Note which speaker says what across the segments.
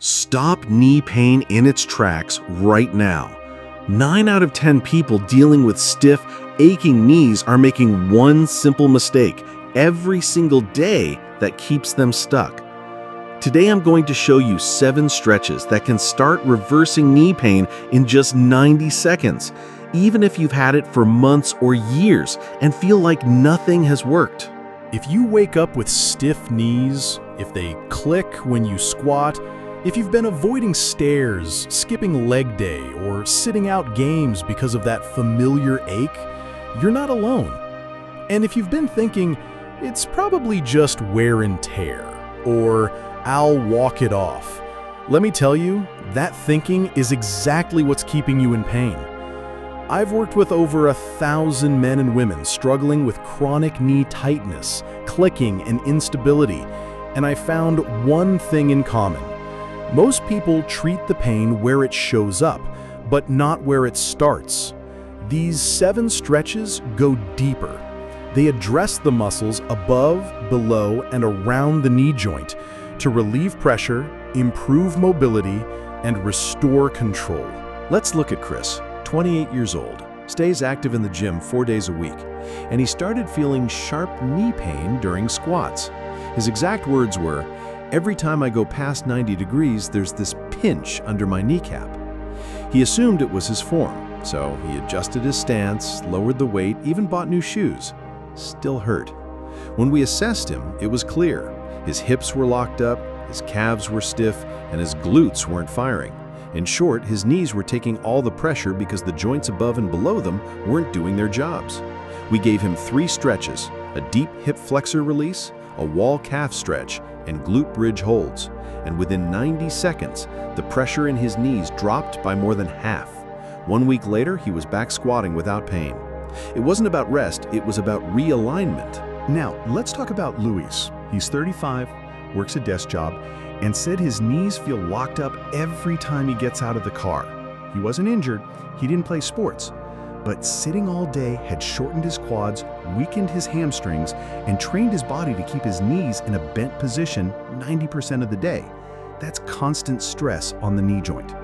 Speaker 1: Stop knee pain in its tracks right now. 9 out of 10 people dealing with stiff, aching knees are making one simple mistake every single day that keeps them stuck. Today I'm going to show you 7 stretches that can start reversing knee pain in just 90 seconds, even if you've had it for months or years and feel like nothing has worked.
Speaker 2: If you wake up with stiff knees, if they click when you squat, if you've been avoiding stairs, skipping leg day, or sitting out games because of that familiar ache, you're not alone. And if you've been thinking, it's probably just wear and tear, or I'll walk it off, let me tell you, that thinking is exactly what's keeping you in pain. I've worked with over 1,000 men and women struggling with chronic knee tightness, clicking, and instability, and I found one thing in common. Most people treat the pain where it shows up, but not where it starts. These 7 stretches go deeper. They address the muscles above, below, and around the knee joint to relieve pressure, improve mobility, and restore control.
Speaker 1: Let's look at Chris, 28 years old, stays active in the gym 4 days a week, and he started feeling sharp knee pain during squats. His exact words were, "Every time I go past 90 degrees, there's this pinch under my kneecap." He assumed it was his form, so he adjusted his stance, lowered the weight, even bought new shoes. Still hurt. When we assessed him, it was clear. His hips were locked up, his calves were stiff, and his glutes weren't firing. In short, his knees were taking all the pressure because the joints above and below them weren't doing their jobs. We gave him 3 stretches, a deep hip flexor release, a wall calf stretch, and glute bridge holds. And within 90 seconds, the pressure in his knees dropped by more than half. 1 week later, he was back squatting without pain. It wasn't about rest, it was about realignment.
Speaker 3: Now, let's talk about Luis. He's 35, works a desk job, and said his knees feel locked up every time he gets out of the car. He wasn't injured, he didn't play sports, but sitting all day had shortened his quads, weakened his hamstrings, and trained his body to keep his knees in a bent position 90% of the day. That's constant stress on the knee joint.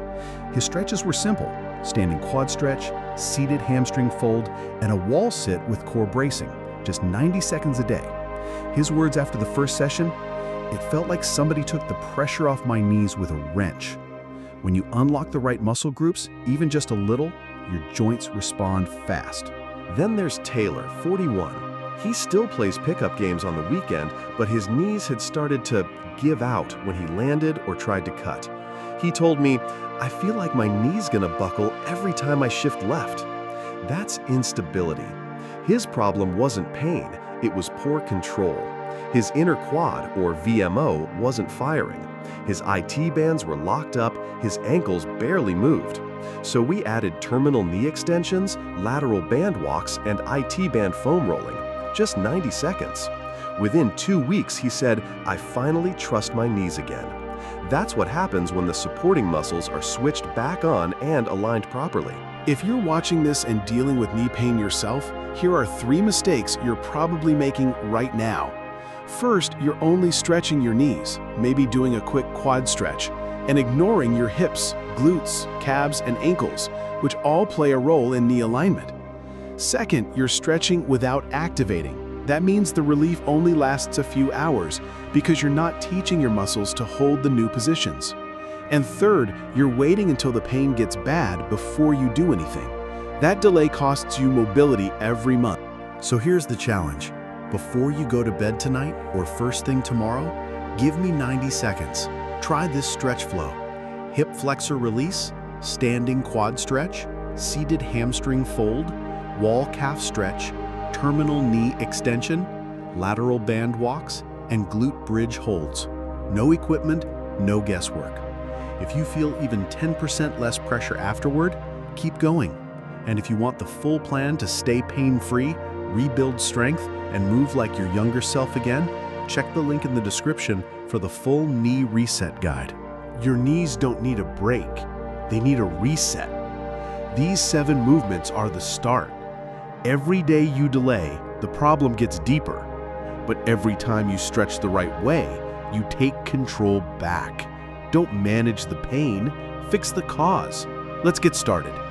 Speaker 3: His stretches were simple: standing quad stretch, seated hamstring fold, and a wall sit with core bracing, just 90 seconds a day. His words after the first session, "It felt like somebody took the pressure off my knees with a wrench." When you unlock the right muscle groups, even just a little, your joints respond fast.
Speaker 1: Then there's Taylor, 41. He still plays pickup games on the weekend, but his knees had started to give out when he landed or tried to cut. He told me, "I feel like my knee's gonna buckle every time I shift left." That's instability. His problem wasn't pain, it was poor control. His inner quad, or VMO, wasn't firing. His IT bands were locked up, his ankles barely moved. So we added terminal knee extensions, lateral band walks, and IT band foam rolling. Just 90 seconds. Within 2 weeks, he said, "I finally trust my knees again." That's what happens when the supporting muscles are switched back on and aligned properly.
Speaker 4: If you're watching this and dealing with knee pain yourself, here are 3 mistakes you're probably making right now. First, you're only stretching your knees, maybe doing a quick quad stretch, and ignoring your hips, glutes, calves, and ankles, which all play a role in knee alignment. Second, you're stretching without activating. That means the relief only lasts a few hours because you're not teaching your muscles to hold the new positions. And third, you're waiting until the pain gets bad before you do anything. That delay costs you mobility every month.
Speaker 3: So here's the challenge. Before you go to bed tonight or first thing tomorrow, give me 90 seconds. Try this stretch flow: hip flexor release, standing quad stretch, seated hamstring fold, wall calf stretch, terminal knee extension, lateral band walks, and glute bridge holds. No equipment, no guesswork. If you feel even 10% less pressure afterward, keep going. And if you want the full plan to stay pain-free, rebuild strength, and move like your younger self again, check the link in the description for the full knee reset guide. Your knees don't need a break, they need a reset. These 7 movements are the start. Every day you delay, the problem gets deeper. But every time you stretch the right way, you take control back. Don't manage the pain, fix the cause. Let's get started.